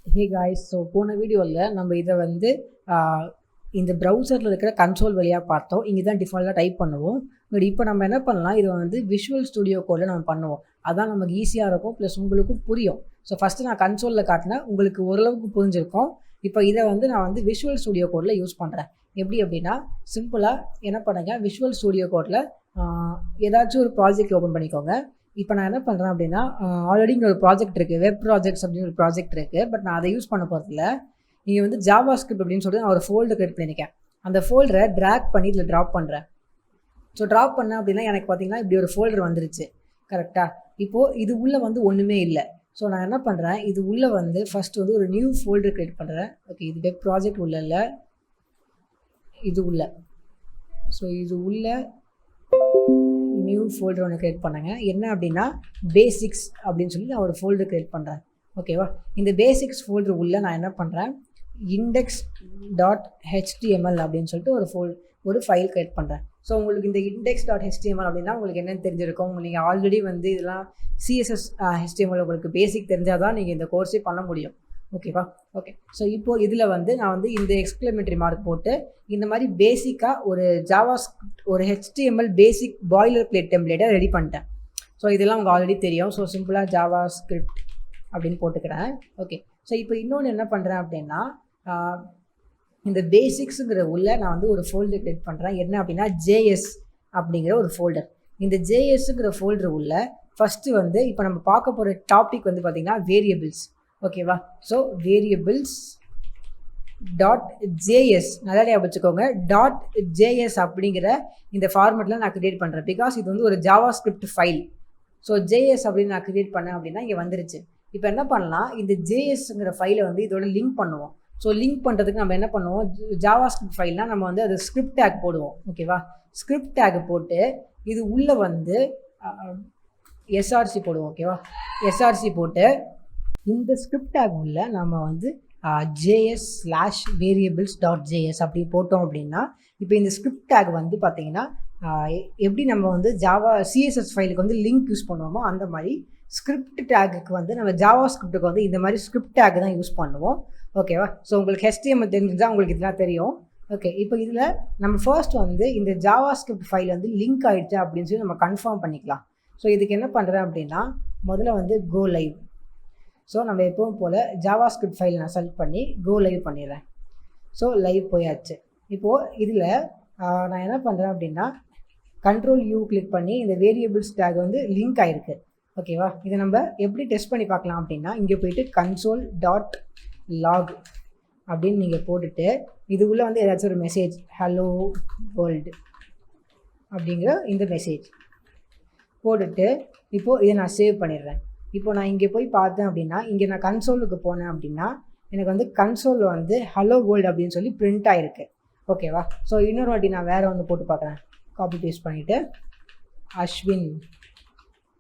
Hey guys, so போன வீடியோவில் நம்ம இதை வந்து இந்த ப்ரௌசரில் இருக்கிற கன்சோல் வழியாக பார்த்தோம். இங்கே தான் டிஃபால்ட்டாக டைப் பண்ணுவோம். பட் இப்போ நம்ம என்ன பண்ணலாம், இதை வந்து விஷுவல் ஸ்டுடியோ கோடில் நம்ம பண்ணுவோம். அதான் நமக்கு ஈஸியாக இருக்கும், ப்ளஸ் உங்களுக்கும் புரியும். ஸோ ஃபஸ்ட்டு நான் கன்சோலில் காட்டினேன், உங்களுக்கு ஓரளவுக்கு புரிஞ்சிருக்கும். இப்போ இதை வந்து நான் வந்து விஷுவல் ஸ்டுடியோ கோடில் யூஸ் பண்ணுறேன். எப்படி அப்படின்னா, சிம்பிளாக என்ன பண்ணுங்க, விஷுவல் ஸ்டுடியோ கோடில் ஏதாச்சும் ஒரு ப்ராஜெக்ட் ஓப்பன் பண்ணிக்கோங்க. இப்போ நான் என்ன பண்ணுறேன் அப்படின்னா, ஆல்ரெடி இங்கே ஒரு ப்ராஜெக்ட் இருக்குது, வெப் ப்ராஜெக்ட்ஸ் அப்படின்னு ஒரு ப்ராஜெக்ட் இருக்குது. பட் நான் அதை யூஸ் பண்ண போகிறதில்ல. இங்கே வந்து ஜாவா ஸ்கிரிப்ட் அப்படின்னு சொல்லிட்டு நான் ஒரு ஃபோல்டர் கிரியேட் பண்ணியிருக்கேன். அந்த ஃபோல்டரை ட்ராக் பண்ணி இதில் ட்ராப் பண்ணுறேன். ஸோ ட்ராப் பண்ணேன் அப்படின்னா எனக்கு பார்த்தீங்கன்னா இப்படி ஒரு ஃபோல்டர் வந்துருச்சு. கரெக்டாக? இப்போது இது உள்ளே வந்து ஒன்றுமே இல்லை. ஸோ நான் என்ன பண்ணுறேன், இது உள்ளே வந்து ஃபஸ்ட்டு வந்து ஒரு நியூ ஃபோல்டர் கிரியேட் பண்ணுறேன். ஓகே, இது வெப் ப்ராஜெக்ட் உள்ள இல்லை, இது உள்ள. ஸோ இது உள்ள நியூ ஃபோல்டர் ஒன்று க்ரியேட் பண்ணேங்க. என்ன அப்படின்னா பேசிக்ஸ் அப்படின்னு சொல்லி நான் ஒரு ஃபோல்டர் க்ரியேட் பண்ணுறேன். ஓகேவா? இந்த பேசிக்ஸ் ஃபோல்டர் உள்ள நான் என்ன பண்ணுறேன், index.html அப்படின்னு சொல்லிட்டு ஒரு ஃபைல் க்ரியேட் பண்ணுறேன். ஸோ உங்களுக்கு இந்த index.html அப்படின்னா உங்களுக்கு என்னென்னு தெரிஞ்சிருக்கும். நீங்கள் ஆல்ரெடி வந்து இதெல்லாம் CSS HTML உங்களுக்கு பேசிக் தெரிஞ்சால் தான் நீங்கள் இந்த கோர்ஸே பண்ண முடியும். ஓகேவா? ஓகே, ஸோ இப்போது இதில் வந்து நான் வந்து இந்த எக்ஸ்க்ளமேட்டரி மார்க் போட்டு இந்த மாதிரி பேசிக்காக ஒரு ஜாவா ஸ்கிரிப்ட், ஒரு HTML பேசிக் பாய்லர் பிளேட் டெம்ப்ளேட்டை ரெடி பண்ணிட்டேன். ஸோ இதெல்லாம் உங்களுக்கு ஆல்ரெடி தெரியும். ஸோ சிம்பிளாக ஜாவா ஸ்கிரிப்ட் அப்படின்னு போட்டுக்கிறேன். ஓகே, ஸோ இப்போ இன்னொன்று என்ன பண்ணுறேன் அப்படின்னா, இந்த பேசிக்ஸுங்கிற உள்ள நான் வந்து ஒரு ஃபோல்டர் க்ரியேட் பண்ணுறேன். என்ன அப்படின்னா JS அப்படிங்கிற ஒரு ஃபோல்டர். இந்த JSங்கிற ஃபோல்டர் உள்ள ஃபஸ்ட்டு வந்து இப்போ நம்ம பார்க்க போகிற டாபிக் வந்து பார்த்திங்கன்னா வேரியபிள்ஸ். ஓகேவா? ஸோ வேரியபிள்ஸ் .js நல்லா ஞாபகம் வச்சுக்கோங்க. .js அப்படிங்கிற இந்த ஃபார்மெட்டில் நான் க்ரியேட் பண்ணுறேன். பிகாஸ் இது வந்து ஒரு Java script file. So JS அப்படின்னு நான் க்ரியேட் பண்ணேன் அப்படின்னா இங்கே வந்துருச்சு. இப்போ என்ன பண்ணலாம், இந்த JSங்கிற ஃபைலை வந்து இதோட லிங்க் பண்ணுவோம். ஸோ லிங்க் பண்ணுறதுக்கு நம்ம என்ன பண்ணுவோம், ஜாவா ஸ்கிரிப்ட் ஃபைல்னால் நம்ம வந்து அது ஸ்கிரிப்ட் டேக் போடுவோம். ஓகேவா? ஸ்கிரிப்ட் டேக் போட்டு இது உள்ளே வந்து SRC போடுவோம். ஓகேவா? SRC போட்டு இந்த ஸ்கிரிப்ட் டேக் உள்ள நம்ம வந்து JS/variables.js அப்படி போட்டோம் அப்படின்னா, இப்போ இந்த ஸ்கிரிப்ட் டேக் வந்து பார்த்தீங்கன்னா எப்படி நம்ம வந்து ஜாவா CSS ஃபைலுக்கு வந்து லிங்க் யூஸ் பண்ணுவோமோ அந்த மாதிரி ஸ்கிரிப்ட் டேக்குக்கு வந்து நம்ம ஜாவா ஸ்கிரிப்டுக்கு வந்து இந்த மாதிரி ஸ்கிரிப்ட் டேக் தான் யூஸ் பண்ணுவோம். ஓகேவா? ஸோ உங்களுக்கு HTML தெரிஞ்சுதான் உங்களுக்கு இதெல்லாம் தெரியும். ஓகே, இப்போ இதில் நம்ம ஃபர்ஸ்ட் வந்து இந்த ஜாவா ஸ்கிரிப்ட் ஃபைல் வந்து லிங்க் ஆகிடுச்சு அப்படின்னு சொல்லி நம்ம கன்ஃபார்ம் பண்ணிக்கலாம். ஸோ இதுக்கு என்ன பண்ணுறேன் அப்படின்னா, முதல்ல வந்து கோ லைவ். ஸோ நம்ம எப்பவும் போல் ஜாவா ஸ்கிரிப்ட் ஃபைல் நான் செலக்ட் பண்ணி கோ லைவ் பண்ணிடுறேன். ஸோ லைவ் போயாச்சு. இப்போது இதில் நான் என்ன பண்ணுறேன் அப்படின்னா, Ctrl+U கிளிக் பண்ணி இந்த வேரியபிள்ஸ் டேக் வந்து லிங்க் ஆகிருக்கு. ஓகேவா? இதை நம்ம எப்படி டெஸ்ட் பண்ணி பார்க்கலாம் அப்படின்னா, இங்கே போயிட்டு console.log அப்படின்னு நீங்கள் போட்டுட்டு இது உள்ளே வந்து ஏதாச்சும் ஒரு மெசேஜ் ஹலோ வேர்ல்டு அப்படிங்கிற இந்த மெசேஜ் போட்டுட்டு இப்போது இதை நான் சேவ் பண்ணிடுறேன். இப்போ நான் இங்கே போய் பார்த்தேன் அப்படின்னா, இங்கே நான் கன்சோலுக்கு போனேன் அப்படின்னா எனக்கு வந்து கன்சோலில் வந்து ஹலோ வேர்ல்டு அப்படின்னு சொல்லி பிரிண்ட் ஆகிருக்கு. ஓகேவா? ஸோ இன்னொரு வாட்டி நான் வேறு ஒன்று போட்டு பார்க்குறேன். காப்பி பேஸ்ட் பண்ணிவிட்டு அஸ்வின்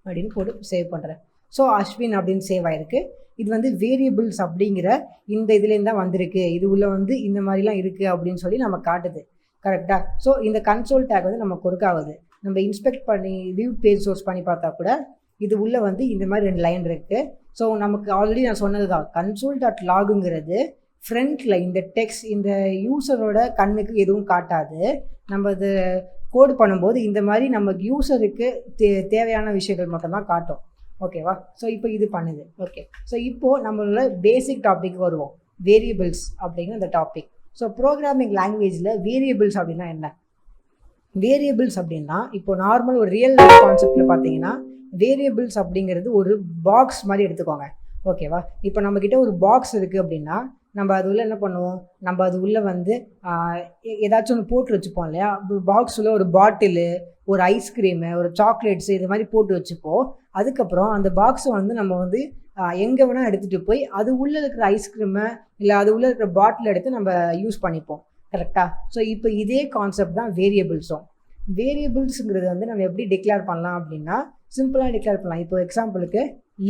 அப்படின்னு போட்டு சேவ் பண்ணுறேன். ஸோ அஸ்வின் அப்படின்னு சேவ் ஆகிருக்கு. இது வந்து வேரியபிள்ஸ் அப்படிங்கிற இந்த இதுலேருந்து தான் வந்திருக்கு. இது உள்ள வந்து இந்த மாதிரிலாம் இருக்குது அப்படின்னு சொல்லி நம்ம காட்டுது. கரெக்டாக? ஸோ இந்த கன்சோல் டேக் வந்து நமக்கு ஒர்க் ஆகுது. நம்ம இன்ஸ்பெக்ட் பண்ணி வியூ பேஜ் சோர்ஸ் பண்ணி பார்த்தா கூட இது உள்ளே வந்து இந்த மாதிரி 2 லைன் இருக்குது. ஸோ நமக்கு ஆல்ரெடி நான் சொன்னது தான், console.logங்கிறது ஃப்ரண்ட்டில் இந்த டெக்ஸ்ட் இந்த யூஸரோட கண்ணுக்கு எதுவும் காட்டாது. நம்ம அது கோட் பண்ணும்போது இந்த மாதிரி நமக்கு யூஸருக்கு தேவையான விஷயங்கள் மட்டும்தான் காட்டும். ஓகேவா? ஸோ இப்போ இது பண்ணுது. ஓகே, ஸோ இப்போது நம்மளோட பேசிக் டாபிக் வருவோம், வேரியபிள்ஸ் அப்படிங்கிற அந்த டாபிக். ஸோ ப்ரோக்ராமிங் லாங்குவேஜில் வேரியபிள்ஸ் அப்படின்னா என்ன? வேரியபிள்ஸ் அப்படின்னா இப்போ நார்மல் ஒரு ரியல் லைஃப் கான்செப்டில் பார்த்தீங்கன்னா வேரியபிள்ஸ் அப்படிங்கிறது ஒரு பாக்ஸ் மாதிரி எடுத்துக்கோங்க. ஓகேவா? இப்போ நம்மக்கிட்ட ஒரு பாக்ஸ் இருக்குது அப்படின்னா நம்ம அது உள்ளே என்ன பண்ணுவோம், நம்ம அது உள்ளே வந்து ஏதாச்சும் ஒன்று போட்டு வச்சுப்போம் இல்லையா? பாக்ஸ் உள்ள ஒரு பாட்டிலு, ஒரு ஐஸ்கிரீமு, ஒரு சாக்லேட்ஸு இது மாதிரி போட்டு வச்சுப்போம். அதுக்கப்புறம் அந்த பாக்ஸை வந்து நம்ம வந்து எங்கே வேணால் எடுத்துகிட்டு போய் அது உள்ளே இருக்கிற ஐஸ்கிரீமை இல்லை அது உள்ளே இருக்கிற பாட்டில் எடுத்து நம்ம யூஸ் பண்ணிப்போம். கரெக்டாக? ஸோ இப்போ இதே கான்செப்ட் தான் வேரியபிள்ஸும். வேரியபிள்ஸுங்கிறது வந்து நம்ம எப்படி டிக்ளேர் பண்ணலாம் அப்படின்னா, சிம்பிளாக டிக்ளேர் பண்ணலாம். இப்போ எக்ஸாம்பிளுக்கு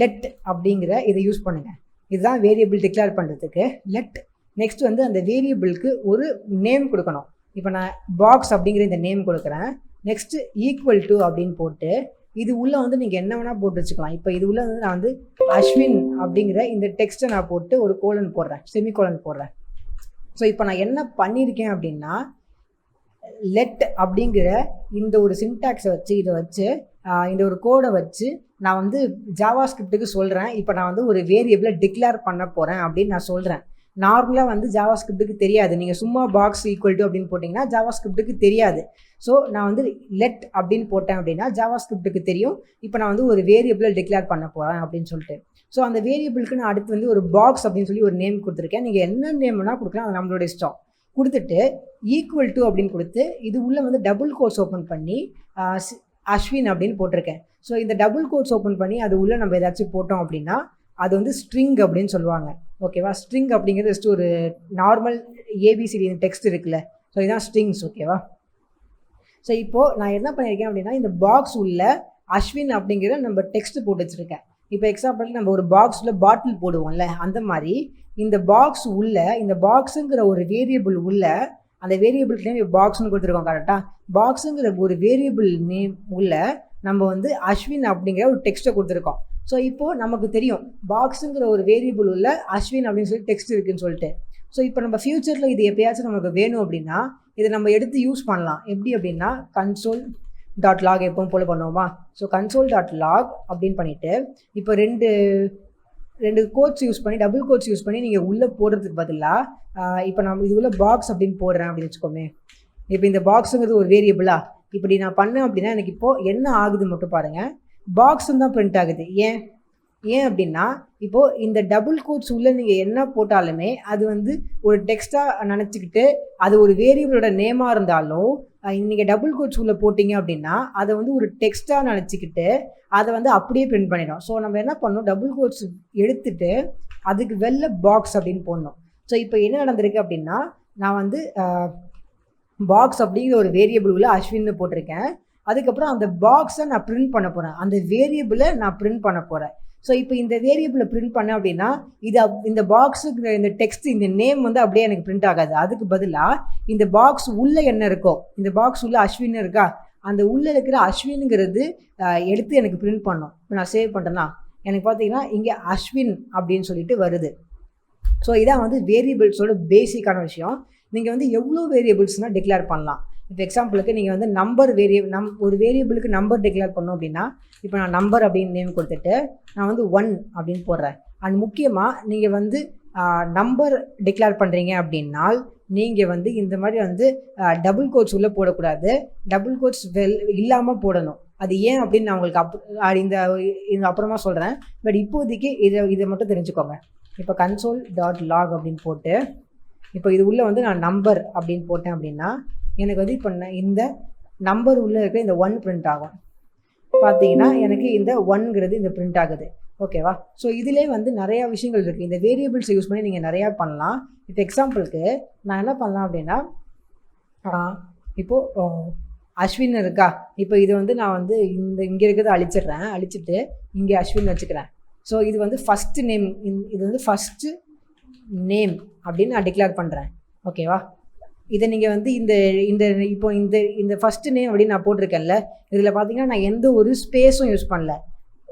லெட் அப்படிங்கிற இதை யூஸ் பண்ணுங்கள். இதுதான் வேரியபிள் டிக்ளேர் பண்ணுறதுக்கு லெட். நெக்ஸ்ட் வந்து அந்த வேரியபிளுக்கு ஒரு நேம் கொடுக்கணும். இப்போ நான் பாக்ஸ் அப்படிங்கிற இந்த நேம் கொடுக்குறேன். நெக்ஸ்ட்டு ஈக்குவல் டு அப்படின்னு போட்டு இது உள்ளே வந்து நீங்கள் என்ன வேணால் போட்டு வச்சுக்கலாம். இப்போ இது உள்ளே வந்து நான் வந்து அஸ்வின் அப்படிங்கிற இந்த டெக்ஸ்ட்டை நான் போட்டு ஒரு கோலன் போடுறேன், செமிகோலன் போடுறேன். ஸோ இப்போ நான் என்ன பண்ணியிருக்கேன் அப்படின்னா, லெட் அப்படிங்கிற இந்த ஒரு சின்டாக்ஸை வச்சு இதை வச்சு இந்த ஒரு கோடை வச்சு நான் வந்து ஜாவா ஸ்கிரிப்டுக்கு சொல்கிறேன். இப்போ நான் வந்து ஒரு வேரியபிளை டிக்ளேர் பண்ண போகிறேன் அப்படின்னு நான் சொல்கிறேன். நார்மலாக வந்து ஜாவா ஸ்கிரிப்டுக்கு தெரியாது. நீங்கள் சும்மா பாக்ஸ் ஈக்குவல் டு அப்படின்னு போட்டிங்கன்னா ஜாவா ஸ்கிரிப்டுக்கு தெரியாது. ஸோ நான் வந்து லெட் அப்படின்னு போட்டேன் அப்படின்னா ஜாவா ஸ்கிரிப்டுக்கு தெரியும். இப்போ நான் வந்து ஒரு வேரியபிளை டிக்ளேர் பண்ண போகிறேன் அப்படின்னு சொல்லிட்டு. ஸோ அந்த வேரியபிளுக்கு நான் அடுத்து வந்து ஒரு பாக்ஸ் அப்படின்னு சொல்லி ஒரு நேம் கொடுத்துருக்கேன். நீங்கள் என்ன நேம் வேணால் கொடுக்கலாம், அது நம்மளோட இஷ்டம். கொடுத்துட்டு ஈக்குவல் டு அப்படின்னு கொடுத்து இது உள்ளே வந்து டபுள் கோட்ஸ் ஓப்பன் பண்ணி அஸ்வின் அப்படின்னு போட்டிருக்கேன். ஸோ இந்த டபுள் கோட்ஸ் ஓப்பன் பண்ணி அது உள்ளே நம்ம ஏதாச்சும் போட்டோம் அப்படின்னா அது வந்து ஸ்ட்ரிங் அப்படின்னு சொல்லுவாங்க. ஓகேவா? ஸ்ட்ரிங் அப்படிங்கிறது ஜஸ்ட் ஒரு நார்மல் ஏபிசிடி டெக்ஸ்ட் இருக்குல்ல, ஸோ இதுதான் ஸ்ட்ரிங்ஸ். ஓகேவா? ஸோ இப்போது நான் என்ன பண்ணியிருக்கேன் அப்படின்னா, இந்த பாக்ஸ் உள்ள அஸ்வின் அப்படிங்கிற நம்ம டெக்ஸ்ட் போட்டு வச்சுருக்கேன். இப்போ எக்ஸாம்பிளுக்கு நம்ம ஒரு பாக்ஸில் பாட்டில் போடுவோம்ல, அந்த மாதிரி இந்த பாக்ஸ் உள்ள இந்த பாக்ஸுங்கிற ஒரு வேரியபிள் உள்ள அந்த வேரியபிள் நேம் பாக்ஸ்னு கொடுத்துருக்கோம். கரெக்டாக? பாக்ஸுங்கிற ஒரு வேரியபிள் நேம் உள்ள நம்ம வந்து அஸ்வின் அப்படிங்கிற ஒரு டெக்ஸ்ட்டை கொடுத்துருக்கோம். ஸோ இப்போது நமக்கு தெரியும் பாக்ஸுங்கிற ஒரு வேரியபிள் உள்ள அஸ்வின் அப்படின்னு சொல்லி டெக்ஸ்ட் இருக்குதுன்னு சொல்லிட்டு. ஸோ இப்போ நம்ம ஃப்யூச்சரில் இது எப்பயாச்சும் நமக்கு வேணும் அப்படின்னா இதை நம்ம எடுத்து யூஸ் பண்ணலாம். எப்படி அப்படின்னா console.log எப்பவும் போல் பண்ணுவோமா? ஸோ console.log அப்படின்னு பண்ணிவிட்டு இப்போ ரெண்டு கோட்ஸ் யூஸ் பண்ணி டபுள் கோட்ஸ் யூஸ் பண்ணி நீங்கள் உள்ளே போடுறதுக்கு பதிலாக இப்போ நம்ம இது உள்ள பாக்ஸ் அப்படின்னு போடுறேன் அப்படின்னு வச்சுக்கோமே. இப்போ இந்த பாக்ஸுங்கிறது ஒரு வேரியபிளா இப்படி நான் பண்ணேன் அப்படின்னா எனக்கு இப்போது என்ன ஆகுது மட்டும் பாருங்கள், பாக்ஸும் தான் பிரிண்ட் ஆகுது. ஏன் அப்படின்னா இப்போது இந்த டபுள் கோட்ஸ் உள்ளே நீங்கள் என்ன போட்டாலுமே அது வந்து ஒரு டெக்ஸ்ட்டாக நினச்சிக்கிட்டு அது ஒரு வேரியபிளோட நேமாக இருந்தாலும் நீங்கள் டபுள் கோட்ஸ் உள்ளே போட்டிங்க அப்படின்னா அதை வந்து ஒரு டெக்ஸ்ட்டாக நினச்சிக்கிட்டு அதை வந்து அப்படியே பிரிண்ட் பண்ணிடும். ஸோ நம்ம என்ன பண்ணணும், டபுள் கோட்ஸ் எடுத்துகிட்டு அதுக்கு வெளில பாக்ஸ் அப்படின்னு போடணும். ஸோ இப்போ என்ன நடந்திருக்கு அப்படின்னா நான் வந்து பாக்ஸ் அப்படிங்கிற ஒரு வேரியபிள் உள்ள அஸ்வின்னு போட்டிருக்கேன். அதுக்கப்புறம் அந்த பாக்ஸை நான் பிரிண்ட் பண்ண போகிறேன், அந்த வேரியபிளை நான் பிரிண்ட் பண்ண போகிறேன். ஸோ இப்போ இந்த வேரியபிளை பிரிண்ட் பண்ணேன் அப்படின்னா இந்த பாக்ஸுக்கு இந்த டெக்ஸ்ட் இந்த நேம் வந்து அப்படியே எனக்கு பிரிண்ட் ஆகாது. அதுக்கு பதிலாக இந்த பாக்ஸ் உள்ளே என்ன இருக்கோ, இந்த பாக்ஸ் உள்ள அஸ்வின் இருக்கா, அந்த உள்ளே இருக்கிற அஸ்வின்ங்கிறது எடுத்து எனக்கு பிரிண்ட் பண்ணணும். இப்போ நான் சேவ் பண்ணுறேன்னா எனக்கு பார்த்தீங்கன்னா இங்கே அஸ்வின் அப்படின்னு சொல்லிட்டு வருது. ஸோ இதான் வந்து வேரியபிள்ஸோட பேசிக்கான விஷயம். நீங்கள் வந்து எவ்வளோ வேரியபிள்ஸ்னால் டிக்ளேர் பண்ணலாம். இப்போ எக்ஸாம்பிளுக்கு நீங்கள் வந்து ஒரு வேரியபிளுக்கு நம்பர் டிக்ளேர் பண்ணோம் அப்படின்னா இப்போ நான் நம்பர் அப்படின்னு நேம் கொடுத்துட்டு நான் வந்து 1 அப்படின்னு போடுறேன். அண்ட் முக்கியமாக நீங்கள் வந்து நம்பர் டிக்ளேர் பண்ணுறீங்க அப்படின்னால் நீங்கள் வந்து இந்த மாதிரி வந்து டபுள் கோட்ஸ் உள்ளே போடக்கூடாது, டபுள் கோட்ஸ் இல்லாமல் போடணும். அது ஏன் அப்படின்னு நான் உங்களுக்கு இந்த அப்புறமா சொல்கிறேன். பட் இப்போதைக்கு இதை மட்டும் தெரிஞ்சுக்கோங்க. இப்போ console.log அப்படின்னு போட்டு இப்போ இது உள்ளே வந்து நான் நம்பர் அப்படின்னு போட்டேன் அப்படின்னா எனக்கு வந்து இப்போ இந்த நம்பர் உள்ளே இருக்கிற இந்த 1 பிரிண்ட் ஆகும். பார்த்தீங்கன்னா எனக்கு இந்த 1ங்கிறது இந்த பிரிண்ட் ஆகுது. ஓகேவா? ஸோ இதிலே வந்து நிறையா விஷயங்கள் இருக்குது. இந்த வேரியபிள்ஸை யூஸ் பண்ணி நீங்கள் நிறையா பண்ணலாம். இப்போ எக்ஸாம்பிளுக்கு நான் என்ன பண்ணலாம் அப்படின்னா இப்போது அஸ்வின் இருக்கா, இப்போ இது வந்து நான் வந்து இங்கே இருக்கிறத அழிச்சிட்டு இங்கே அஸ்வின் வச்சுக்கிறேன். ஸோ இது வந்து ஃபஸ்ட்டு நேம், இது வந்து ஃபஸ்ட்டு நேம் அப்படின்னு நான் டிக்ளேர் பண்ணுறேன். ஓகேவா? இதை நீங்கள் வந்து இப்போ இந்த ஃபஸ்ட்டு நேம் அப்படின்னு நான் போட்டிருக்கேன்ல, இதில் பார்த்தீங்கன்னா நான் எந்த ஒரு ஸ்பேஸும் யூஸ் பண்ணல.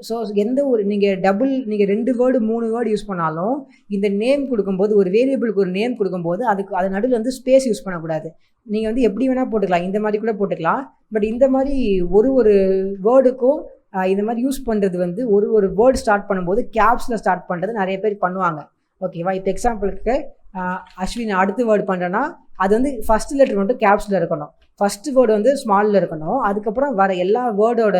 ஸோ எந்த ஒரு நீங்கள் 2 வேர்டு 3 வேர்டு யூஸ் பண்ணாலும் இந்த நேம் கொடுக்கும்போது ஒரு வேரியபிளுக்கு ஒரு நேம் கொடுக்கும்போது அது நடுவில் வந்து ஸ்பேஸ் யூஸ் பண்ணக்கூடாது. நீங்கள் வந்து எப்படி வேணால் போட்டுக்கலாம், இந்த மாதிரி கூட போட்டுக்கலாம். பட் இந்த மாதிரி ஒரு வேர்டுக்கும் இந்த மாதிரி யூஸ் பண்ணுறது வந்து ஒரு வேர்டு ஸ்டார்ட் பண்ணும்போது கேப்ஸில் ஸ்டார்ட் பண்ணுறது நிறைய பேர் பண்ணுவாங்க. ஓகேவா? இப்போ எக்ஸாம்பிளுக்கு அஸ்வின் அடுத்த வேர்டு பண்ணுறேன்னா அது வந்து ஃபஸ்ட் லெட்டர் மட்டும் கேப்ஸில் இருக்கணும், ஃபஸ்ட்டு வேர்டு வந்து ஸ்மாலில் இருக்கணும், அதுக்கப்புறம் வர எல்லா வேர்டோட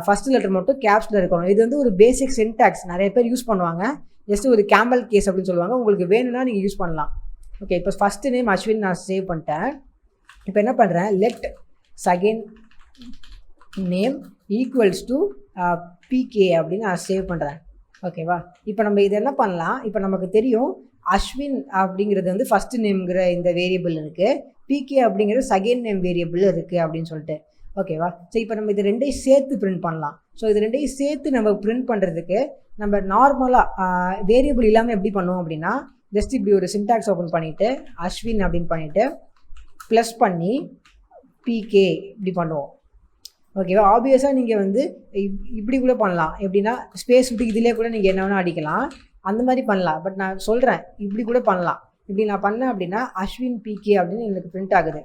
ஃபஸ்ட் லெட்டர் மட்டும் கேப்ஸில் இருக்கணும். இது வந்து ஒரு பேசிக் சின்டாக்ஸ் நிறைய பேர் யூஸ் பண்ணுவாங்க. ஜஸ்ட் ஒரு கேம்பல் கேஸ் அப்படின்னு சொல்லுவாங்க. உங்களுக்கு வேணும்னா நீங்கள் யூஸ் பண்ணலாம். ஓகே, இப்போ ஃபஸ்ட்டு நேம் அஸ்வின் நான் சேவ் பண்ணிட்டேன். இப்போ என்ன பண்ணுறேன், let second name equals to PK அப்படின்னு நான் சேவ் பண்ணுறேன். ஓகேவா? இப்போ நம்ம இது என்ன பண்ணலாம், இப்போ நமக்கு தெரியும் அஸ்வின் அப்படிங்கிறது வந்து ஃபஸ்ட்டு நேம்ங்கிற இந்த வேரியபிள் இருக்குது, பிகே அப்படிங்கிறது செகண்ட் நேம் வேரியபிள் இருக்குது அப்படின்னு சொல்லிட்டு. ஓகேவா? ஸோ இப்போ நம்ம இது ரெண்டையும் சேர்த்து பிரிண்ட் பண்ணலாம். ஸோ இது ரெண்டையும் சேர்த்து நம்ம பிரிண்ட் பண்ணுறதுக்கு நம்ம நார்மலாக வேரியபிள் இல்லாமல் எப்படி பண்ணுவோம் அப்படின்னா ஜஸ்ட் இப்படி ஒரு சின்டாக்ஸ் ஓப்பன் பண்ணிவிட்டு அஸ்வின் அப்படின்னு பண்ணிவிட்டு ப்ளஸ் பண்ணி பிகே இப்படி பண்ணுவோம். ஓகேவா. ஆப்வியஸாக நீங்கள் வந்து இப்படி கூட பண்ணலாம். எப்படின்னா ஸ்பேஸ் விட்டு இதிலே கூட நீங்கள் என்ன வேணால் அடிக்கலாம், அந்த மாதிரி பண்ணலாம். பட் நான் சொல்கிறேன் இப்படி கூட பண்ணலாம். இப்படி நான் பண்ணேன் அப்படின்னா அஸ்வின் பிகே அப்படின்னு எனக்கு பிரிண்ட் ஆகுது.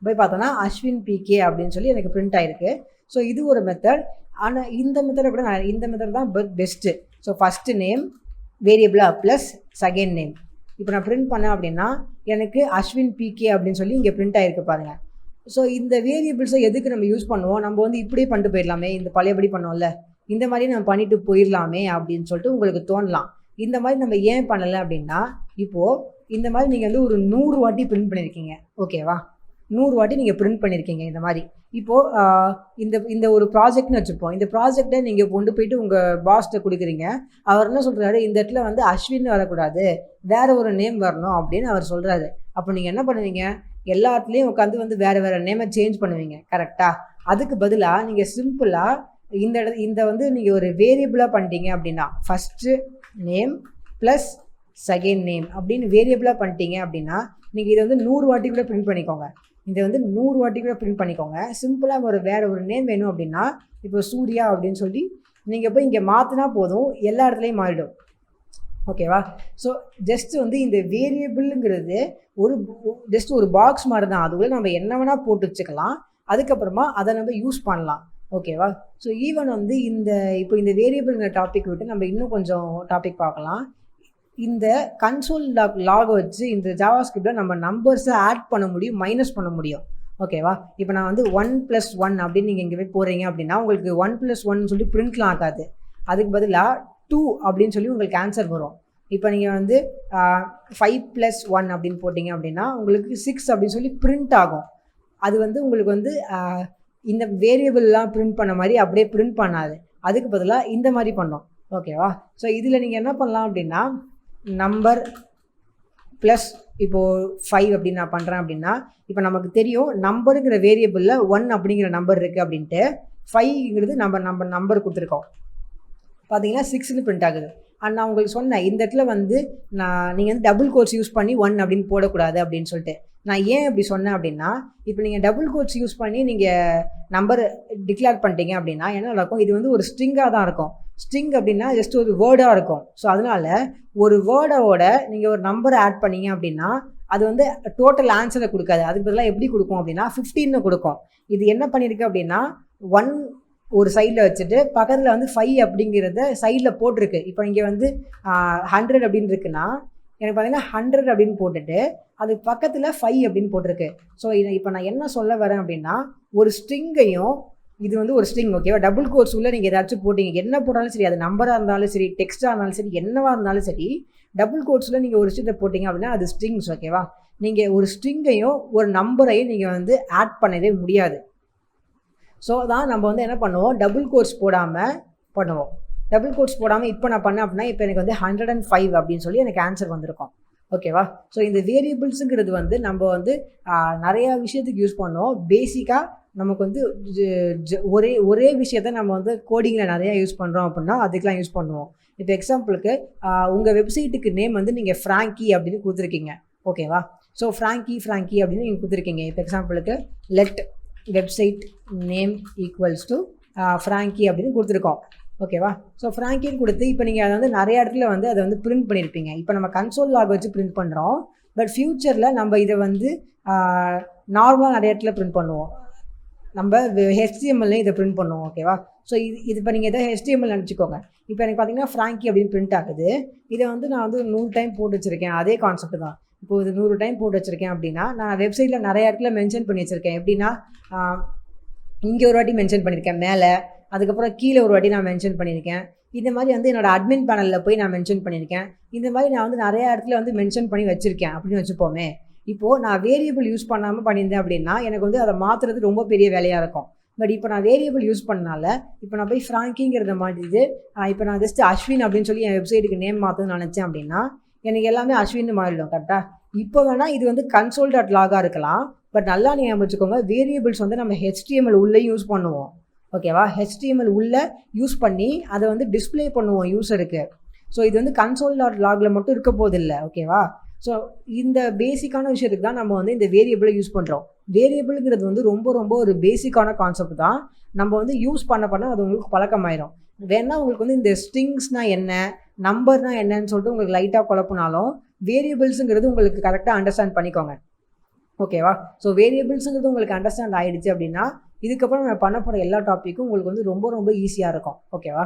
போய் பார்த்தோன்னா அஸ்வின் பிகே அப்படின்னு சொல்லி எனக்கு பிரிண்ட் ஆகிருக்கு. ஸோ இது ஒரு மெத்தட். ஆனால் இந்த மெத்தடை கூட இந்த மெத்தட் தான் பெஸ்ட்டு. ஸோ ஃபஸ்ட்டு நேம் வேரியபிளாக ப்ளஸ் செகண்ட் நேம். இப்போ நான் பிரிண்ட் பண்ணேன் அப்படின்னா எனக்கு அஸ்வின் பிகே அப்படின்னு சொல்லி இங்கே பிரிண்ட் ஆகிருக்கு பாருங்கள். ஸோ இந்த வேரியபிள்ஸை எதுக்கு நம்ம யூஸ் பண்ணுவோம், நம்ம வந்து இப்படியே பண்ணிட்டு போயிடலாமே, இந்த பழையபடி பண்ணோம்ல, இந்த மாதிரி நம்ம பண்ணிட்டு போயிடலாமே அப்படின்னு சொல்லிட்டு உங்களுக்கு தோணலாம். இந்த மாதிரி நம்ம ஏன் பண்ணலை அப்படின்னா, இப்போது இந்த மாதிரி நீங்கள் வந்து ஒரு 100 வாட்டி பிரிண்ட் பண்ணியிருக்கீங்க, ஓகேவா. 100 வாட்டி நீங்கள் பிரிண்ட் பண்ணியிருக்கீங்க இந்த மாதிரி. இப்போது இந்த ஒரு ப்ராஜெக்ட்னு வச்சுப்போம். இந்த ப்ராஜெக்டை நீங்கள் கொண்டு போயிட்டு உங்கள் பாஸ்ட்டை கொடுக்குறீங்க. அவர் என்ன சொல்கிறாரு, இந்த இடத்துல வந்து அஸ்வின் வரக்கூடாது, வேறு ஒரு நேம் வரணும் அப்படின்னு அவர் சொல்கிறாரு. அப்போ நீங்கள் என்ன பண்ணுவீங்க, எல்லா இடத்துலையும் உட்காந்து வந்து வேறு நேமை சேஞ்ச் பண்ணுவீங்க, கரெக்டாக. அதுக்கு பதிலாக நீங்கள் சிம்பிளாக இந்த வந்து நீங்கள் ஒரு வேரியபிளாக பண்ணிட்டீங்க அப்படின்னா, first name plus second name அப்படின்னு வேரியபிளாக பண்ணிட்டீங்க அப்படின்னா, நீங்கள் இதை வந்து 100 வாட்டி கூட பிரிண்ட் பண்ணிக்கோங்க. இதை வந்து 100 வாட்டி கூட பிரிண்ட் பண்ணிக்கோங்க. சிம்பிளாக வேறு ஒரு நேம் வேணும் அப்படின்னா, இப்போ சூர்யா அப்படின்னு சொல்லி நீங்கள் போய் இங்கே மாற்றினா போதும், எல்லா இடத்துலையும் மாறிடும், ஓகேவா. ஸோ ஜஸ்ட்டு வந்து இந்த வேரியபிளுங்கிறது ஜஸ்ட் ஒரு பாக்ஸ் மாதிரி தான். அதுக்குள்ளே நம்ம என்ன வேணால் போட்டு வச்சுக்கலாம், அதுக்கப்புறமா அதை நம்ம யூஸ் பண்ணலாம், ஓகேவா. ஸோ ஈவன் வந்து இப்போ இந்த வேரியபிள்ங்கிற டாபிக் விட்டு நம்ம இன்னும் கொஞ்சம் டாபிக் பார்க்கலாம். இந்த கன்சோல் லாகை வச்சு இந்த ஜாவாஸ்கிரிப்டில் நம்ம நம்பர்ஸை ஆட் பண்ண முடியும், மைனஸ் பண்ண முடியும், ஓகேவா. இப்போ நான் வந்து 1+1 அப்படின்னு நீங்கள் இங்கே போய் போகிறீங்க அப்படின்னா உங்களுக்கு 1+1 சொல்லி பிரிண்ட்லாம் ஆகாது. அதுக்கு பதிலாக 2 அப்படின்னு சொல்லி உங்களுக்கு ஆன்சர் வரும். இப்போ நீங்கள் வந்து 5+1 அப்படின்னு போட்டிங்க அப்படின்னா உங்களுக்கு 6 அப்படின்னு சொல்லி பிரிண்ட் ஆகும். அது வந்து உங்களுக்கு வந்து இந்த வேரியபிள்லாம் பிரிண்ட் பண்ண மாதிரி அப்படியே பிரிண்ட் பண்ணாது. அதுக்கு பதிலாக இந்த மாதிரி பண்ணோம், ஓகேவா. ஸோ இதில் நீங்கள் என்ன பண்ணலாம் அப்படின்னா, நம்பர் ப்ளஸ் இப்போது 5 அப்படின்னு நான் பண்ணுறேன் அப்படின்னா, இப்போ நமக்கு தெரியும் நம்பருங்கிற வேரியபிளில் 1 அப்படிங்கிற நம்பர் இருக்குது அப்படின்ட்டு, 5ங்கிறது நம்ம நம்பர் கொடுத்துருக்கோம். பார்த்தீங்கன்னா 6ன்னு பிரிண்ட் ஆகுது. அண்ட் நான் உங்களுக்கு சொன்னேன் இந்த இடத்துல வந்து நீங்கள் வந்து டபுள் கோட்ஸ் யூஸ் பண்ணி 1 அப்படின்னு போடக்கூடாது அப்படின்னு சொல்லிட்டு. நான் ஏன் அப்படி சொன்னேன் அப்படின்னா, இப்போ நீங்கள் டபுள் கோட்ஸ் யூஸ் பண்ணி நீங்கள் நம்பர் டிக்ளேர் பண்ணிட்டீங்க அப்படின்னா என்ன நடக்கும், இது வந்து ஒரு ஸ்ட்ரிங்காக தான் இருக்கும். ஸ்ட்ரிங் அப்படின்னா ஜஸ்ட் ஒரு வேர்டாக இருக்கும். ஸோ அதனால் ஒரு வேர்டோட நீங்கள் ஒரு நம்பரை ஆட் பண்ணீங்க அப்படின்னா அது வந்து டோட்டல் ஆன்சரை கொடுக்காது. அதுக்கு பதிலாக எப்படி கொடுக்கும் அப்படின்னா 15 கொடுக்கும். இது என்ன பண்ணியிருக்கு அப்படின்னா 1 ஒரு சைடில் வச்சுட்டு பக்கத்தில் வந்து 5 அப்படிங்கிறத சைடில் போட்டிருக்கு. இப்போ இங்கே வந்து 100 அப்படின்னு இருக்குன்னா எனக்கு பார்த்தீங்கன்னா 100 அப்படின்னு போட்டுட்டு அது பக்கத்தில் 5 அப்படின்னு போட்டிருக்கு. ஸோ இப்போ நான் என்ன சொல்ல வரேன் அப்படின்னா, ஒரு ஸ்ட்ரிங்கையும் இது வந்து ஒரு ஸ்ட்ரிங், ஓகேவா. டபுள் கோட்ஸ் உள்ள நீங்கள் ஏதாச்சும் போட்டிங்க, என்ன போட்டாலும் சரி, அது நம்பராக இருந்தாலும் சரி, டெக்ஸ்ட்டாக இருந்தாலும் சரி, என்னவாக இருந்தாலும் சரி, டபுள் கோட்ஸில் நீங்கள் ஒரு விஷயத்தை போட்டிங்க அப்படின்னா அது ஸ்ட்ரிங்ஸ், ஓகேவா. நீங்கள் ஒரு ஸ்ட்ரிங்கையும் ஒரு நம்பரையும் நீங்கள் வந்து ஆட் பண்ணவே முடியாது. ஸோ தான் நம்ம வந்து என்ன பண்ணுவோம், டபுள் கோட்ஸ் போடாமல் பண்ணுவோம். டபுள் கோட்ஸ் போடாமல் இப்போ நான் பண்ணேன் அப்படின்னா இப்போ எனக்கு வந்து 105 அப்படின்னு சொல்லி எனக்கு ஆன்சர் வந்திருக்கும், ஓகேவா. ஸோ இந்த வேரியபிள்ஸுங்கிறது வந்து நம்ம வந்து நிறையா விஷயத்துக்கு யூஸ் பண்ணுவோம். பேசிக்காக நமக்கு வந்து ஒரே விஷயத்த நம்ம வந்து கோடிங்கில் நிறையா யூஸ் பண்ணுறோம் அப்படின்னா அதுக்கெலாம் யூஸ் பண்ணுவோம். இப்போ எக்ஸாம்பிளுக்கு உங்கள் வெப்சைட்டுக்கு நேம் வந்து நீங்கள் ஃப்ராங்கி அப்படின்னு கொடுத்துருக்கீங்க, ஓகேவா. ஸோ ஃப்ராங்கி அப்படின்னு நீங்கள் கொடுத்துருக்கீங்க. இப்போ எக்ஸாம்பிளுக்கு let website name equals to Frankie அப்படின்னு கொடுத்துருக்கோம், ஓகேவா. ஸோ ஃப்ராங்கின்னு கொடுத்து இப்போ நீங்கள் அதை வந்து நிறைய இடத்துல வந்து அதை வந்து பிரிண்ட் பண்ணியிருப்பீங்க. இப்போ நம்ம கன்சோல் லாக் வச்சு பிரிண்ட் பண்ணுறோம். பட் ஃப்யூச்சரில் நம்ம இதை வந்து நார்மலாக நிறைய இடத்துல பிரிண்ட் பண்ணுவோம். நம்ம HTML இதை பிரிண்ட் பண்ணுவோம், ஓகேவா. ஸோ இது இப்போ நீங்கள் எதாவது HTML நினச்சிக்கோங்க. இப்போ எனக்கு பார்த்தீங்கன்னா ஃப்ராங்கி அப்படின்னு பிரிண்ட் ஆகுது. இதை வந்து நான் வந்து 100 டைம் போட்டு வச்சுருக்கேன், அதே கான்செப்ட் தான். இப்போது இது 100 டைம் போட்டு வச்சுருக்கேன் அப்படின்னா நான் வெப்சைட்டில் நிறைய இடத்துல மென்ஷன் பண்ணி வச்சுருக்கேன். எப்படின்னா இங்கே ஒரு வாட்டி மென்ஷன் பண்ணியிருக்கேன் மேலே, அதுக்கப்புறம் கீழே ஒரு வாட்டி நான் மென்ஷன் பண்ணியிருக்கேன். இந்த மாதிரி வந்து என்னோடய அட்மின் பேனலில் போய் நான் மென்ஷன் பண்ணியிருக்கேன். இந்த மாதிரி நான் வந்து நிறைய இடத்துல வந்து மென்ஷன் பண்ணி வச்சுருக்கேன் அப்படின்னு வச்சுப்போமே. இப்போது நான் வேரியபிள் யூஸ் பண்ணாமல் பண்ணியிருந்தேன் அப்படின்னா எனக்கு வந்து அதை மாற்றுறது ரொம்ப பெரிய வேலையாக இருக்கும். பட் இப்போ நான் வேரியபிள் யூஸ் பண்ணனால இப்போ நான் போய் ஃப்ராங்கிங்கிறத மாட்டிட்டு இப்போ நான் ஜஸ்ட் அஸ்வின் அப்படின்னு சொல்லி என் வெப்சைட்டுக்கு நேம் மாற்றணும்னு நினச்சேன் அப்படின்னா எனக்கு எல்லாமே அஸ்வின்னு மாறிடும், கரெக்டாக. இப்போ வேணால் இது வந்து console.log-ஆக இருக்கலாம். பட் நல்லா ஞாபகம் வச்சுக்கோங்க, வேரியபிள்ஸ் வந்து நம்ம HTML உள்ளே யூஸ் பண்ணுவோம், ஓகேவா. HTML உள்ளே யூஸ் பண்ணி அதை வந்து டிஸ்பிளே பண்ணுவோம் யூஸருக்கு. ஸோ இது வந்து console.log-ல மட்டும் இருக்க போதில்லை, ஓகேவா. ஸோ இந்த பேசிக்கான விஷயத்துக்கு தான் நம்ம வந்து இந்த வேரியபிளை யூஸ் பண்ணுறோம். வேரியபிள்ங்கிறது வந்து ரொம்ப ரொம்ப ஒரு பேசிக்கான கான்செப்ட் தான். நம்ம வந்து யூஸ் பண்ண அது உங்களுக்கு பழக்கமாயிரும். வேணா உங்களுக்கு வந்து இந்த ஸ்ட்ரிங்ஸ்னால் என்ன, நம்பர்னா என்னன்னு சொல்லிட்டு உங்களுக்கு லைட்டாக குழப்பினாலும் வேரியபிள்ஸுங்கிறது உங்களுக்கு கரெக்டாக அண்டர்ஸ்டாண்ட் பண்ணிக்கோங்க. ஓகேவா? ஸோ வேரியபிள்ஸுங்கிறது உங்களுக்கு அண்டர்ஸ்டாண்ட் ஆகிடுச்சு அப்படின்னா இதுக்கப்புறம் நம்ம பண்ண போகிற எல்லா டாப்பிக்கும் உங்களுக்கு வந்து ரொம்ப ரொம்ப ஈஸியாக இருக்கும். ஓகேவா?